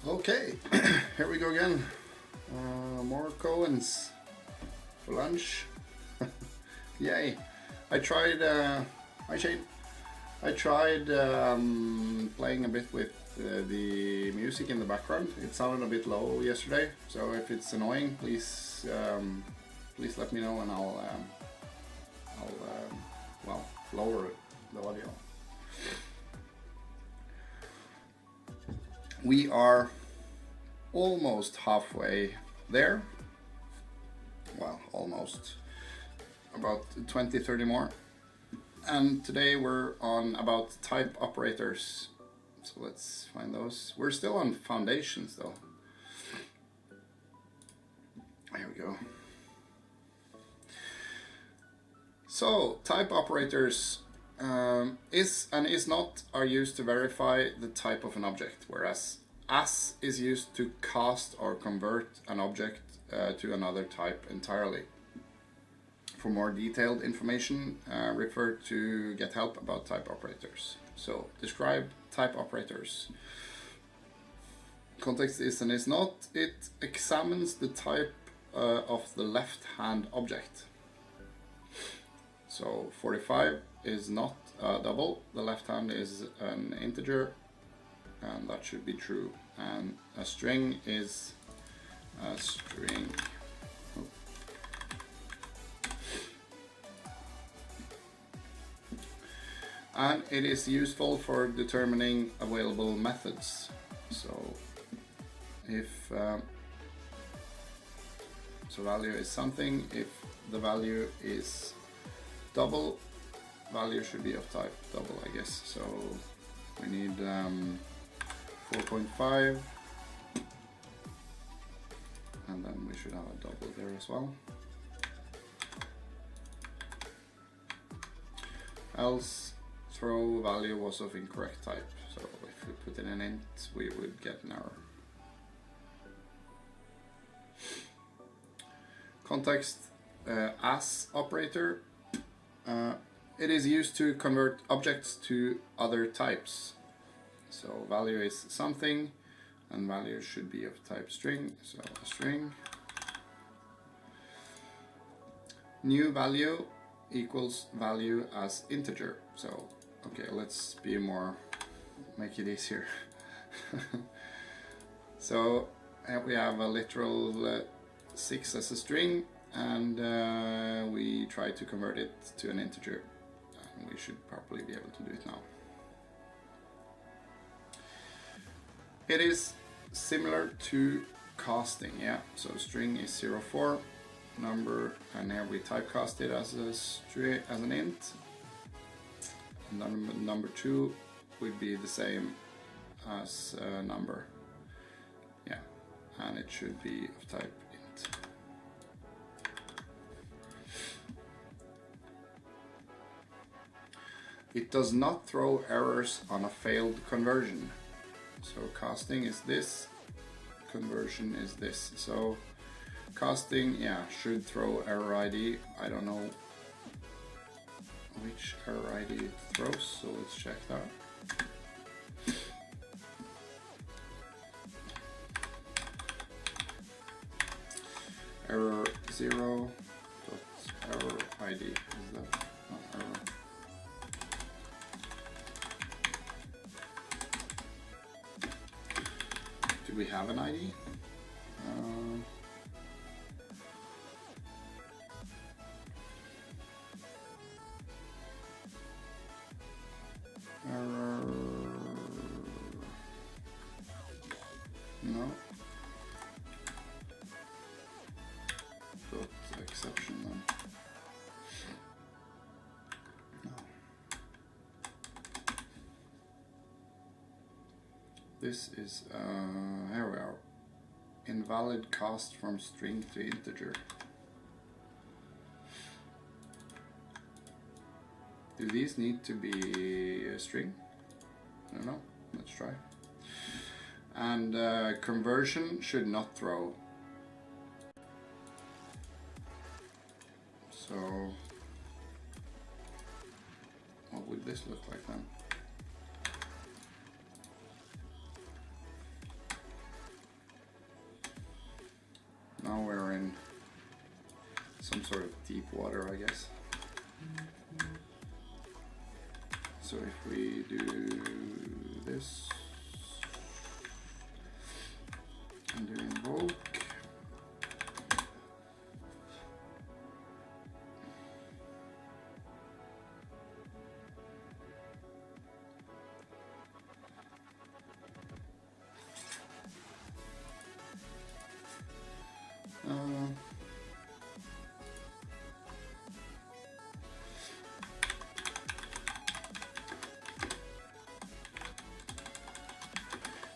Okay, here we go again. More Koans for lunch. Yay! I tried. Hi Shane. I tried playing a bit with the music in the background. It sounded a bit low yesterday, so if it's annoying, please let me know and I'll well, lower the audio. We are almost halfway there. Well, almost. About 20-30 more. And today we're on about type operators. So let's find those. We're still on foundations though. There we go. So type operators is and is not are used to verify the type of an object, whereas as is used to cast or convert an object to another type entirely. For more detailed information, refer to Get Help about type operators. So describe type operators. Context is and is not. It examines the type of the left-hand object. So 45 is not a double, the left hand is an integer, and that should be true. And a string is a string. And it is useful for determining available methods. So if so value is something, if the value is double, value should be of type double, I guess. So we need 4.5, and then we should have a double there as well. Else throw value was of incorrect type. So if we put in an int, we would get an error. Context as operator. It is used to convert objects to other types. So value is something, and value should be of type string, so a string. New value equals value as integer. So, okay, let's be more, make it easier. So we have a literal 6 as a string, and we try to convert it to an integer. We should probably be able to do it now. It is similar to casting, yeah. So string is 04, number, and here we typecast it as a string, as an int. And then number 2 would be the same as number, yeah, and it should be of type int. It does not throw errors on a failed conversion. So casting is this, conversion is this. So casting, yeah, should throw error ID. I don't know which error ID it throws, so let's check that. Error 0 dot error ID. Is that not error? Do we have an ID? Error. No. Dot exception then. No. This is here we are. Invalid cast from string to integer. Do these need to be a string? I don't know. Let's try. And conversion should not throw. So what would this look like then? deep water, I guess. So if we do this and do invoke,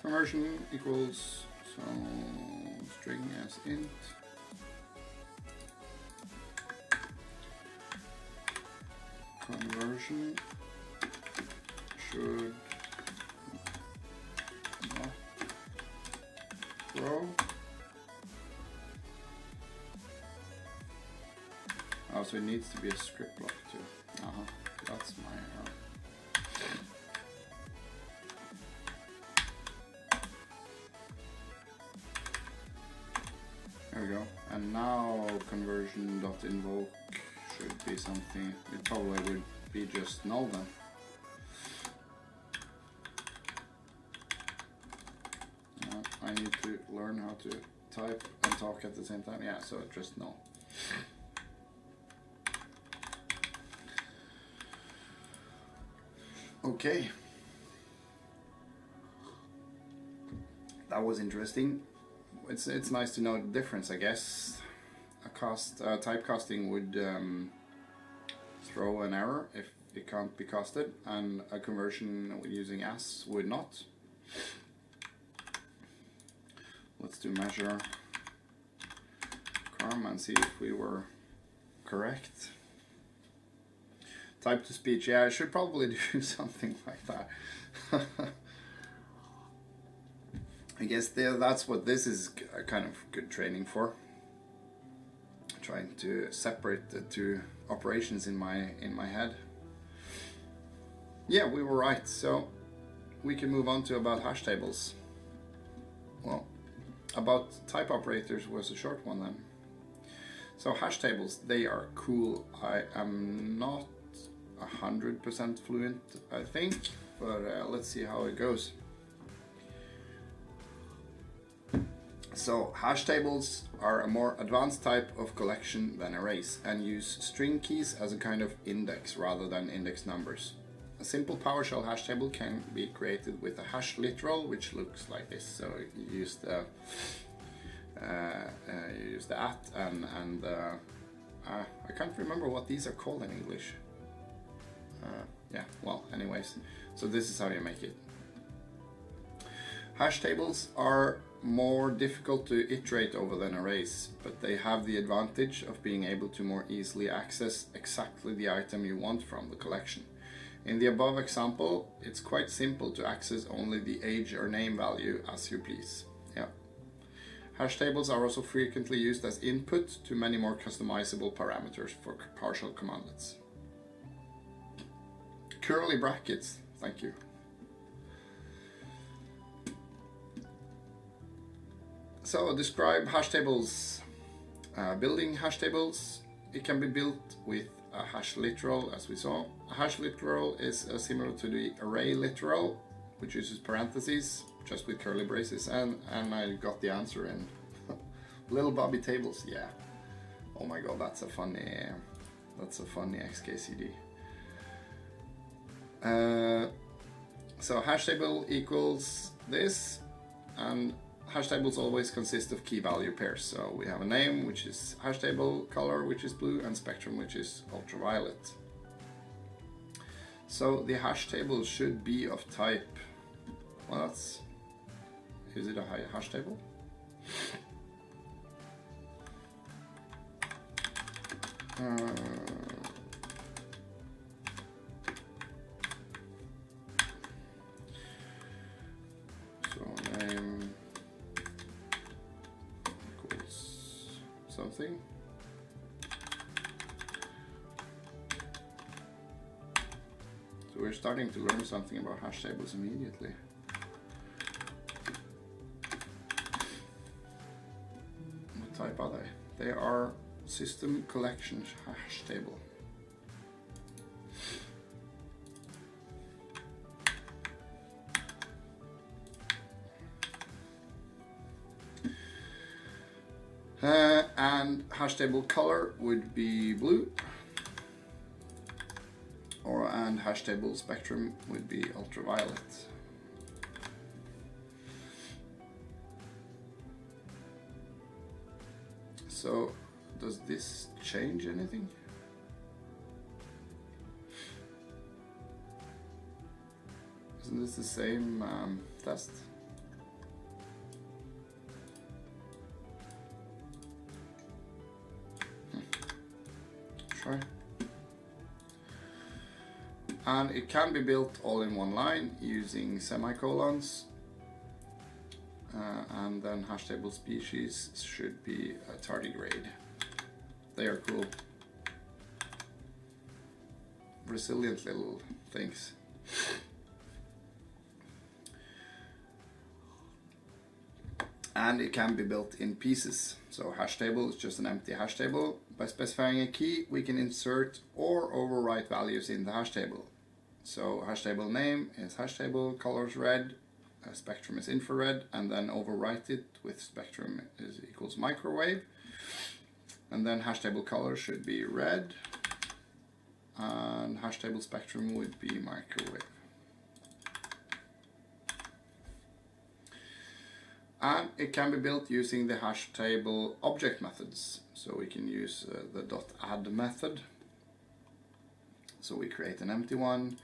conversion equals, so string as int, conversion should not grow. Oh, so it needs to be a script block too. That's my error. There we go. And now conversion.invoke should be something. It probably would be just null then. I need to learn how to type and talk at the same time. Yeah, so just null. Okay. That was interesting. It's nice to know the difference, I guess. Typecasting would throw an error if it can't be casted, and a conversion using as would not. Let's do measure carm and see if we were correct. Type to speech, yeah, I should probably do something like that. I guess that's what this is kind of good training for. Trying to separate the two operations in my head. Yeah, we were right. So we can move on to AboutHashTables. Well, AboutTypeOperators was a short one then. So hash tables, they are cool. I am not 100% fluent, I think, but let's see how it goes. So hash tables are a more advanced type of collection than arrays and use string keys as a kind of index rather than index numbers. A simple PowerShell hash table can be created with a hash literal, which looks like this. So you use the at and I can't remember what these are called in English. Yeah, well, anyways, so this is how you make it. Hash tables are more difficult to iterate over than arrays, but they have the advantage of being able to more easily access exactly the item you want from the collection. In the above example, it's quite simple to access only the age or name value as you please. Yeah. Hash tables are also frequently used as input to many more customizable parameters for PowerShell commandlets. Curly brackets, thank you. So describe hash tables. Building hash tables, it can be built with a hash literal, as we saw. A hash literal is similar to the array literal, which uses parentheses, just with curly braces, and I got the answer in little Bobby tables. Yeah. Oh my god, that's a funny XKCD. So hash table equals this, and hash tables always consist of key value pairs. So we have a name, which is hash table, color, which is blue, and spectrum, which is ultraviolet. So the hash table should be of type, well, is it a hash table? So name equals something. So we're starting to learn something about hash tables immediately. What type are they? They are system collection hash table. And hash table color would be blue, and hash table spectrum would be ultraviolet. So does this change anything? Isn't this the same test? Try. And it can be built all in one line using semicolons. And then hash table species should be a tardigrade. They are cool. Resilient little things. And it can be built in pieces. So hash table is just an empty hash table. By specifying a key, we can insert or overwrite values in the hash table. So hash table name is hash table, colors red, spectrum is infrared, and then overwrite it with spectrum is equals microwave. And then hash table color should be red, and hash table spectrum would be microwave. And it can be built using the hash table object methods. So we can use the .add method. So we create an empty one.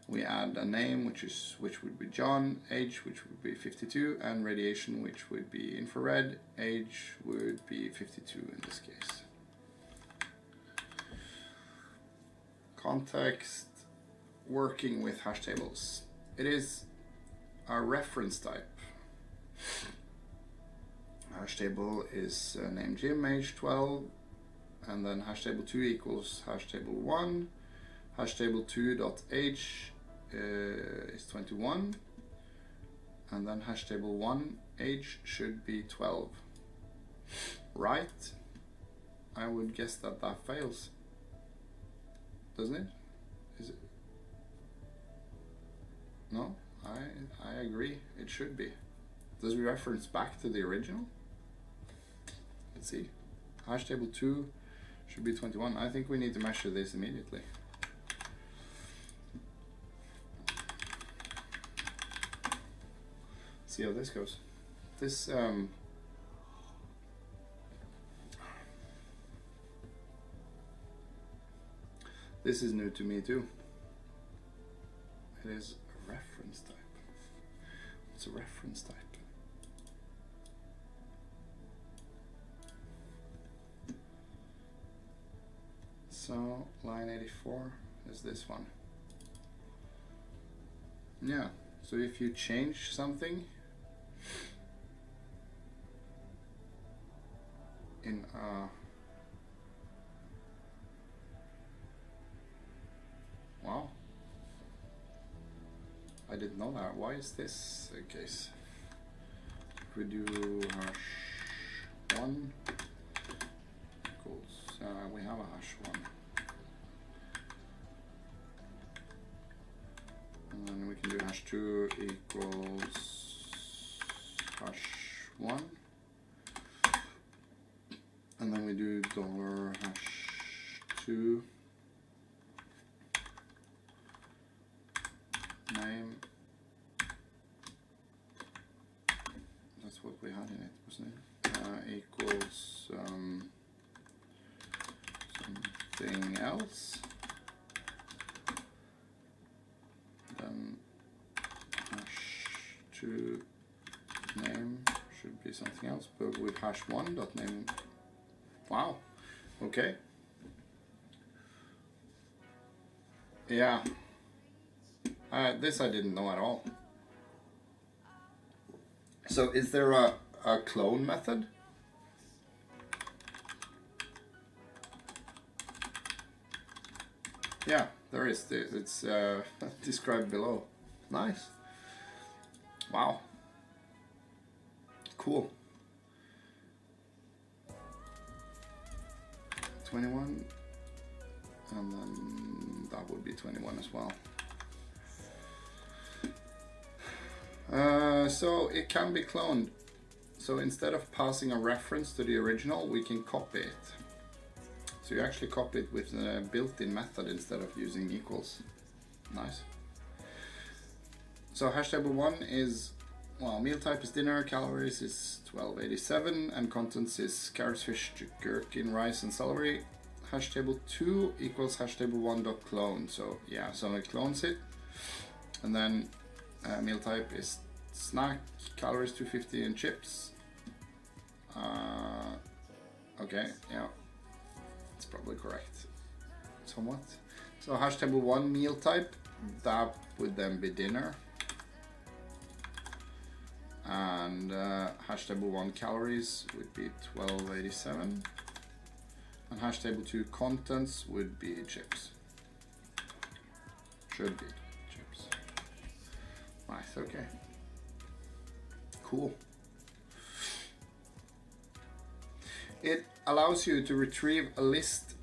We add a name, which would be John, age, which would be 52, and radiation, which would be infrared. Age would be 52 in this case. Context, working with hash tables. It is a reference type. Hash table is named Jim, age 12, and then hash table 2 equals hash table 1. Hash table 2.age is 21, and then hash table 1 age should be 12. Right? I would guess that that fails, doesn't it? Is it? No, I agree. It should be. Does it reference back to the original? Let's see. Hash table 2 should be 21. I think we need to measure this immediately. See how this goes. This this is new to me too. It is a reference type. What's a reference type? So line 84 is this one. Yeah, so if you change something in wow, I didn't know that. Why is this the case? If we do hash 1 equals, we have a hash 1. And then we can do hash 2 equals hash 1. And then we do $hash2 name. That's what we had in it, wasn't it? Equals something else. Then hash2 name should be something else, but with hash1 dot name. Wow. Okay. Yeah. This I didn't know at all. So is there a clone method? Yeah, there is. It's described below. Nice. Wow. Cool. 21, and then that would be 21 as well. So it can be cloned. So instead of passing a reference to the original, we can copy it. So you actually copy it with a built-in method instead of using equals. Nice. So hash table 1 is, well, meal type is dinner, calories is 1287, and contents is carrots, fish, gherkin, rice, and celery. Hash table 2 equals hash table 1.clone. So yeah, so it clones it. And then meal type is snack, calories 250, and chips. Okay, yeah, it's probably correct, somewhat. So hash table 1 meal type, that would then be dinner. And hash table 1 calories would be 1287. And hash table 2 contents would be chips. Should be chips. Nice, okay. Cool. It allows you to retrieve a list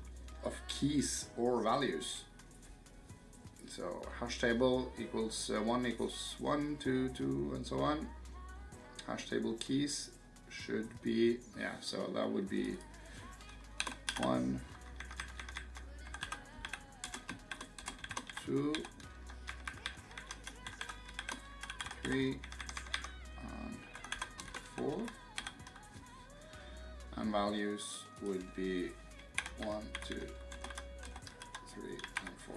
of keys or values. So hash table equals 1 equals 1, 2, 2, and so on. Hash table keys should be, yeah, so that would be 1, 2, 3, and 4. And values would be 1, 2, 3, and 4.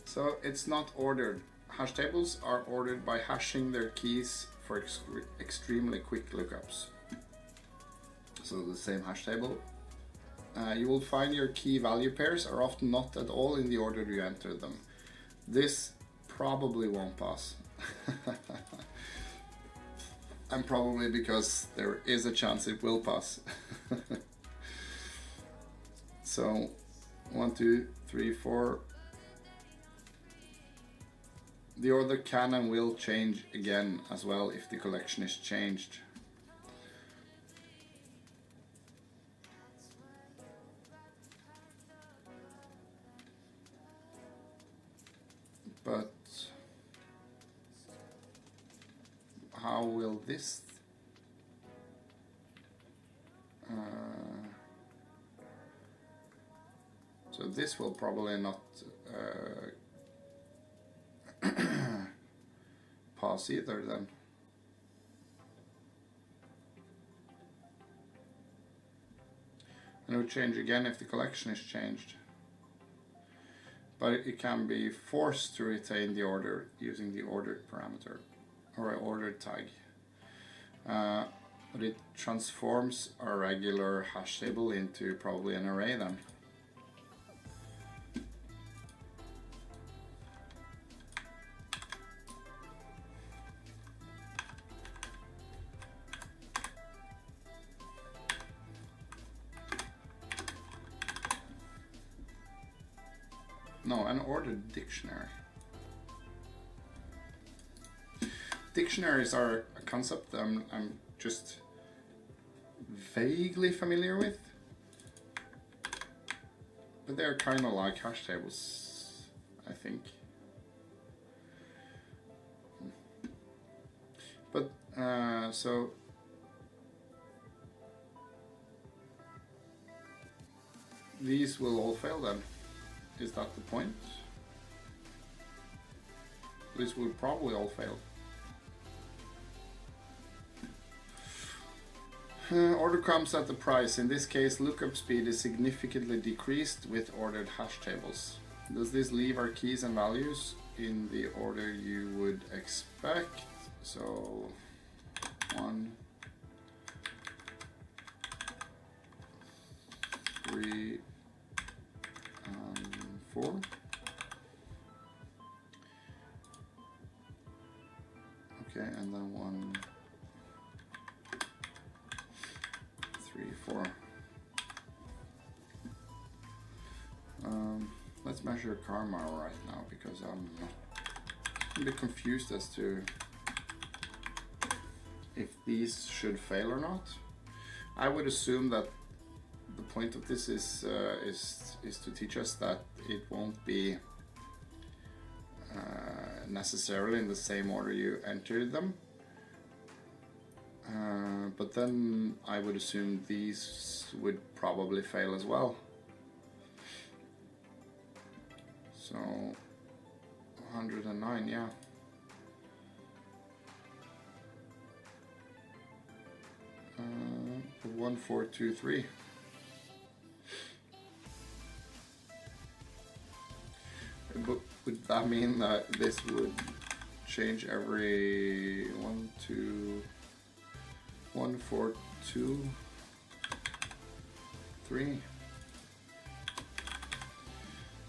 So it's not ordered. Hash tables are ordered by hashing their keys for extremely quick lookups. So the same hash table. You will find your key value pairs are often not at all in the order you enter them. This probably won't pass. And probably because there is a chance it will pass. So 1, 2, 3, 4. The order can and will change again as well if the collection is changed. But how will this so this will probably not pass either then. And it will change again if the collection is changed. But it can be forced to retain the order using the ordered parameter or an ordered tag. But it transforms a regular hash table into probably an array then. No, an ordered dictionary. Dictionaries are a concept I'm just vaguely familiar with, but they're kind of like hash tables, I think. But so these will all fail then. Is that the point? This will probably all fail. Order comes at the price. In this case, lookup speed is significantly decreased with ordered hash tables. Does this leave our keys and values in the order you would expect? So 1, 3, 4. Okay, and then 1, 3, 4. Let's measure karma right now because I'm a bit confused as to if these should fail or not. I would assume that the point of this is to teach us that it won't be necessarily in the same order you entered them. But then I would assume these would probably fail as well. So 109, yeah. Uh, 1, 4, 2, 3. But would that mean that this would change every 1, 2, 1, 4, 2, 3?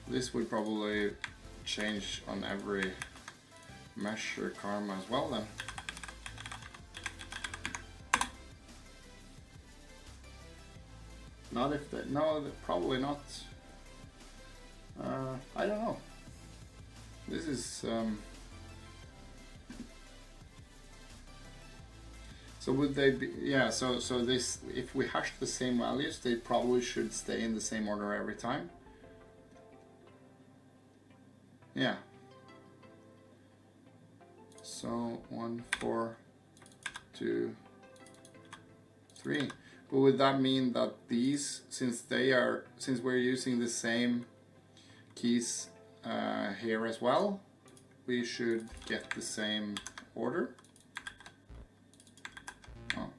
This would probably change on every measure karma as well then. Not if they, no, probably not. I don't know. This is so would they be, yeah, so this, if we hash the same values, they probably should stay in the same order every time. Yeah. So 1, 4, 2, 3. But would that mean that these, since we're using the same keys here as well, we should get the same order? Oh.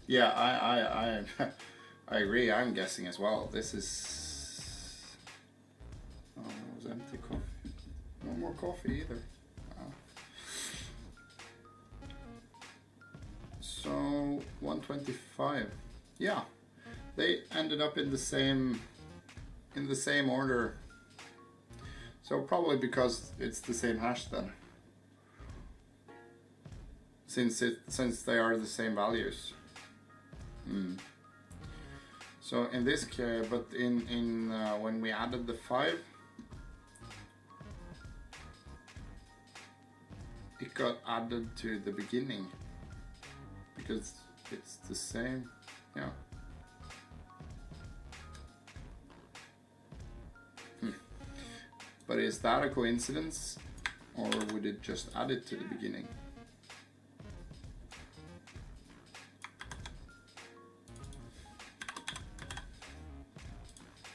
Yeah, I agree. I'm guessing as well. This is, oh, it was empty coffee. No more coffee either. Wow. So 125. Yeah, they ended up in the same order. So probably because it's the same hash then. Since they are the same values. So in this case, but in when we added the 5, it got added to the beginning because it's the same. Yeah. But is that a coincidence, or would it just add it to the beginning?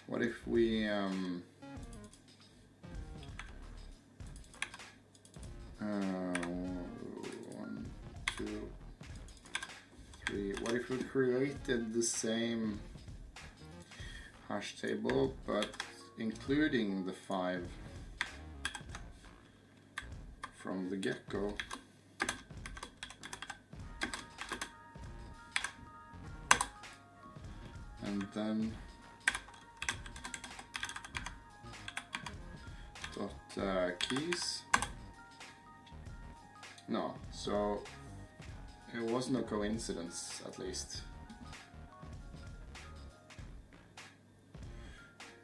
What if we 1, 2, 3. What if we created the same hash table but including the 5 from the get-go? And then keys. No, so it wasn't a coincidence, at least.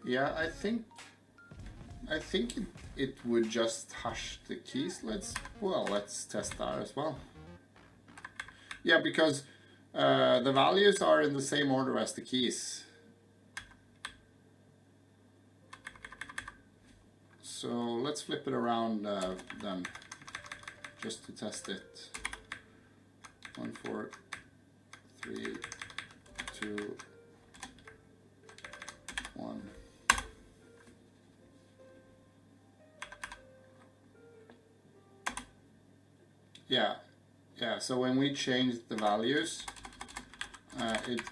Yeah, I think it would just hash the keys. Let's test that as well. Yeah, because the values are in the same order as the keys. So let's flip it around then, just to test it. 1, 4, 3, 2, 1. Yeah. So when we changed the values,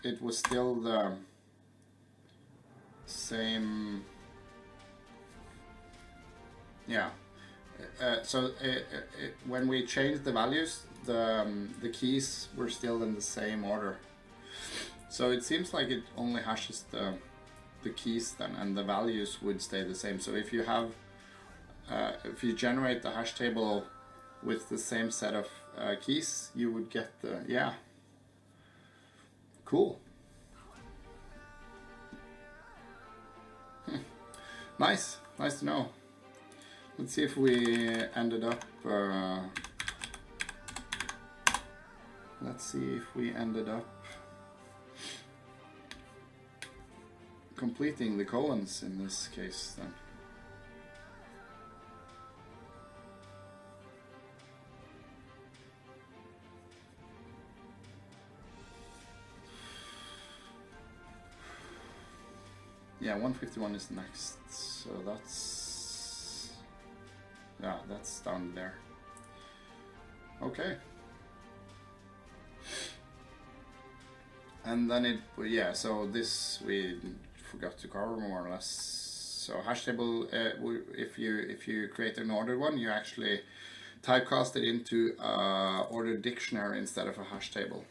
it was still the same. Yeah. When we changed the values, the keys were still in the same order. So it seems like it only hashes the keys then, and the values would stay the same. So if you have, if you generate the hash table with the same set of keys, you would get the, yeah. Cool. Nice, nice to know. Let's see if we ended up, let's see if we ended up completing the Koans in this case then. Yeah, 151 is next, so that's, yeah, that's down there. Okay. And then it, yeah, so this we forgot to cover more or less. So hash table, if you create an ordered one, you actually typecast it into ordered dictionary instead of a hash table.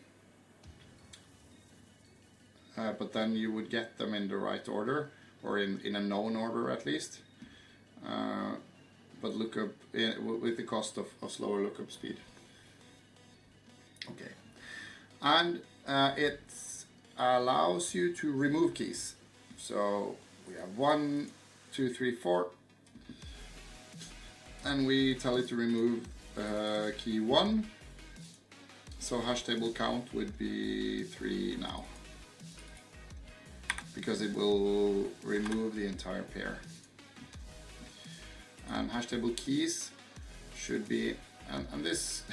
But then you would get them in the right order, or in a known order at least. But lookup with the cost of slower lookup speed. Okay, and it allows you to remove keys. So we have 1, 2, 3, 4, and we tell it to remove key 1. So hash table count would be 3 now, because it will remove the entire pair. And hash table keys should be, and this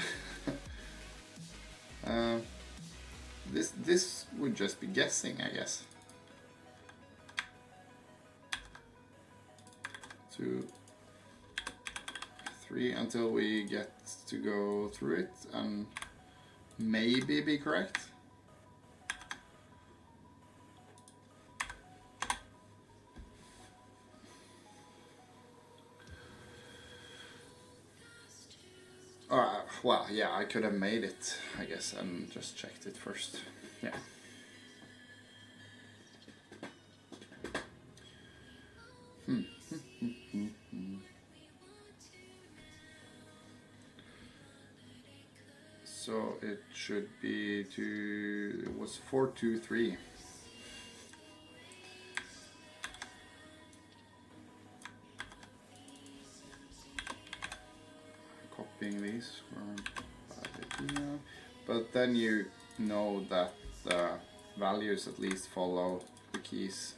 this would just be guessing, I guess. 2, 3 until we get to go through it and maybe be correct. Well, yeah, I could have made it, I guess, and just checked it first. Yeah. So it should be it was 4, 2, 3. Copying these from AboutTypeOperators, but then you know that the values at least follow the keys.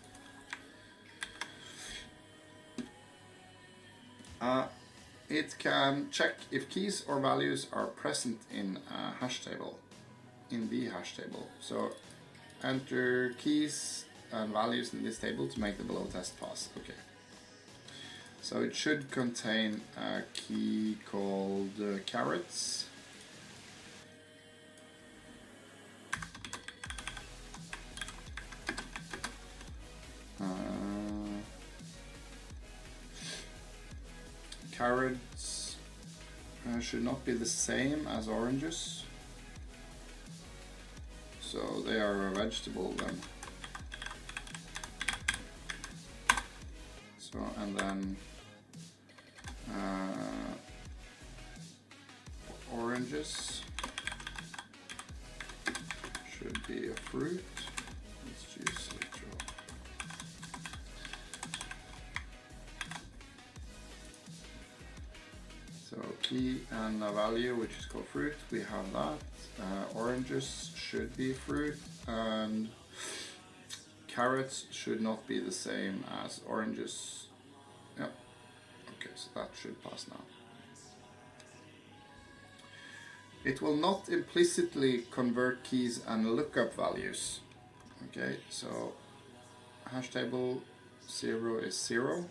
It can check if keys or values are present in a hash table, in the hash table. So enter keys and values in this table to make the below test pass. Okay. So it should contain a key called carrots. Carrots should not be the same as oranges, so they are a vegetable then. So, and then oranges should be a fruit. Let's choose it. So key and a value which is called fruit, we have that. Oranges should be fruit, and carrots should not be the same as oranges. Yep. Okay, so that should pass now. It will not implicitly convert keys and lookup values. Okay, so hash table 0 is 0.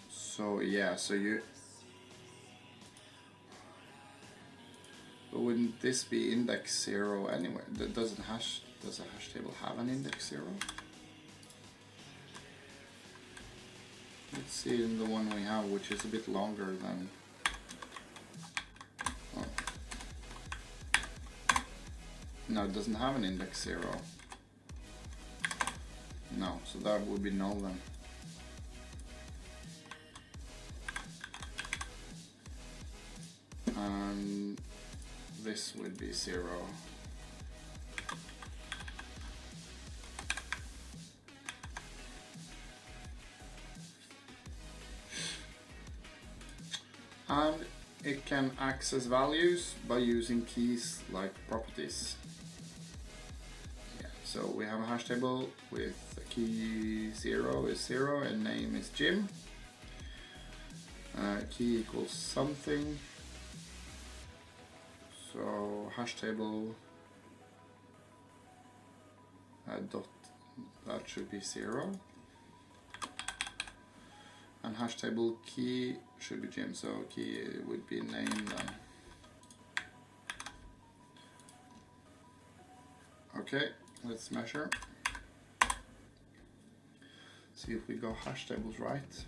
So yeah, so you, but wouldn't this be index 0 anyway? Does a hash table have an index 0? Let's see in the one we have, which is a bit longer than. Oh, No, it doesn't have an index 0. No, so that would be null then. And this would be 0. And it can access values by using keys like properties. Yeah, so we have a hash table with key 0 is 0 and name is Jim. Key equals something. So hash table dot, that should be 0. And hash table key should be Jim, so key would be name then. Okay, let's measure. See if we got hash tables right.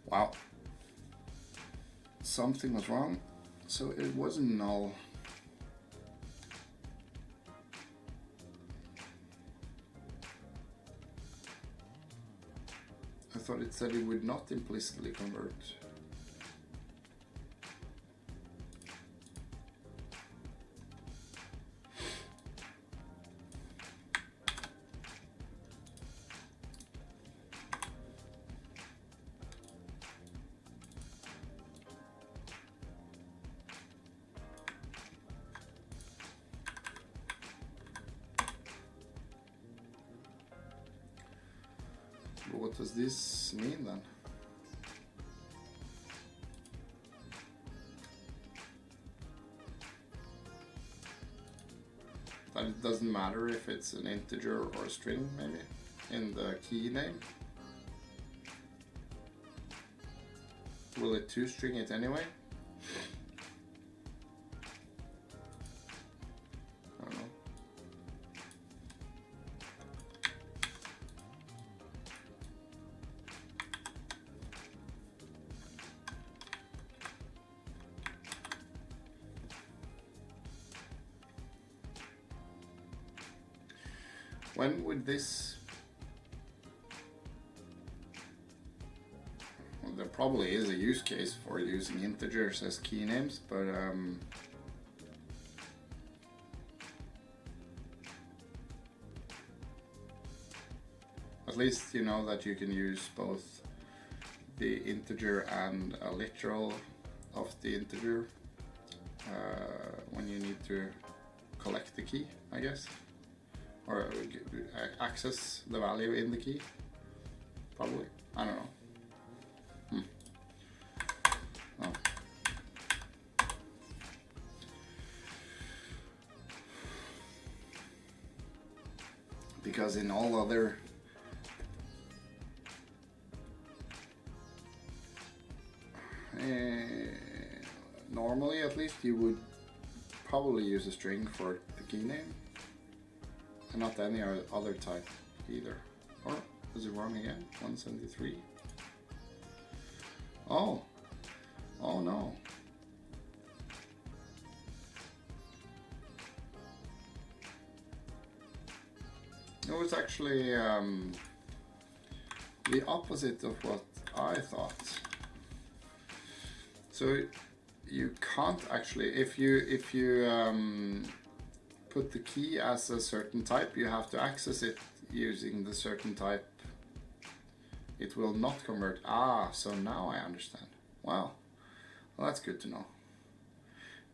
Wow, something was wrong, so it wasn't null. I thought it said it would not implicitly convert. What does this mean then? That it doesn't matter if it's an integer or a string, maybe, in the key name? Will it toString it anyway? I don't know. When would this... Well, there probably is a use case for using integers as key names, but at least you know that you can use both the integer and a literal of the integer when you need to collect the key, I guess. Or access the value in the key, probably. I don't know. Oh. Because in all other normally, at least, you would probably use a string for the key name. And not any other type either. Or is it wrong again? 173. Oh. Oh no. It was actually the opposite of what I thought. So you can't actually, if you put the key as a certain type, you have to access it using the certain type. It will not convert. Ah, so now I understand. Wow, well, that's good to know.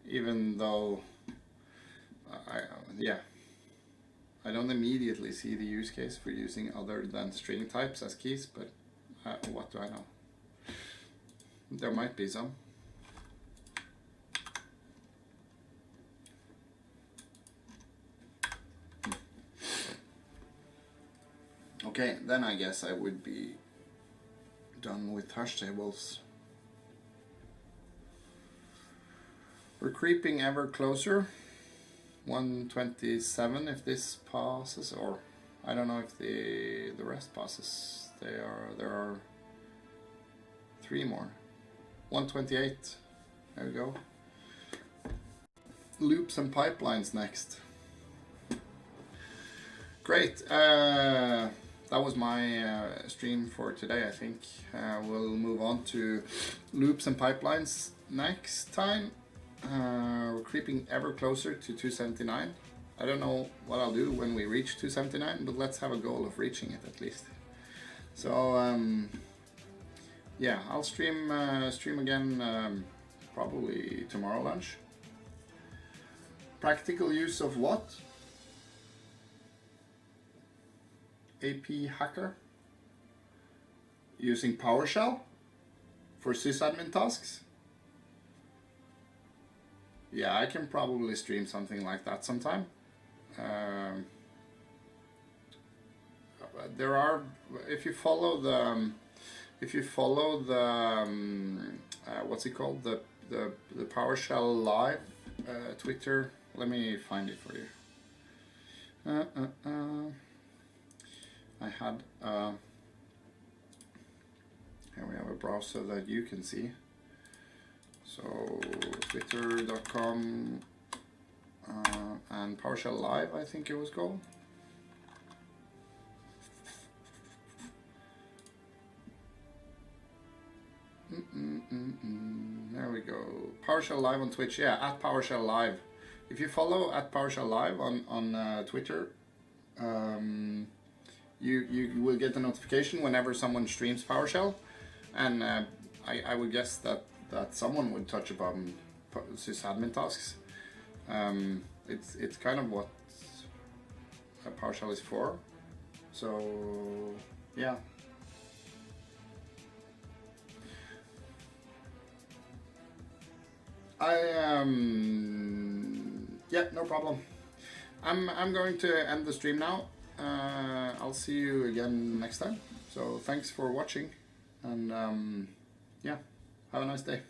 Even though I don't immediately see the use case for using other than string types as keys, but what do I know? There might be some. Okay, then I guess I would be done with hash tables. We're creeping ever closer 127 if this passes, or I don't know if the rest passes. There are 3 more. 128. There we go. Loops and pipelines next. Great. That was my stream for today, I think. We'll move on to loops and pipelines next time. We're creeping ever closer to 279. I don't know what I'll do when we reach 279, but let's have a goal of reaching it at least. So yeah, I'll stream again probably tomorrow lunch. Practical use of what? AP hacker using PowerShell for sysadmin tasks. Yeah, I can probably stream something like that sometime. There are, if you follow the what's it called, the PowerShell live Twitter. Let me find it for you. I had here we have a browser that you can see. So twitter.com and PowerShell Live, I think it was called. There we go. PowerShell Live on Twitch. Yeah, at PowerShell Live. If you follow at PowerShell Live on Twitter, you will get a notification whenever someone streams PowerShell, and I would guess that someone would touch upon sysadmin tasks. It's kind of what PowerShell is for. So yeah. Yeah, no problem. I'm going to end the stream now. I'll see you again next time. So thanks for watching, and yeah, have a nice day.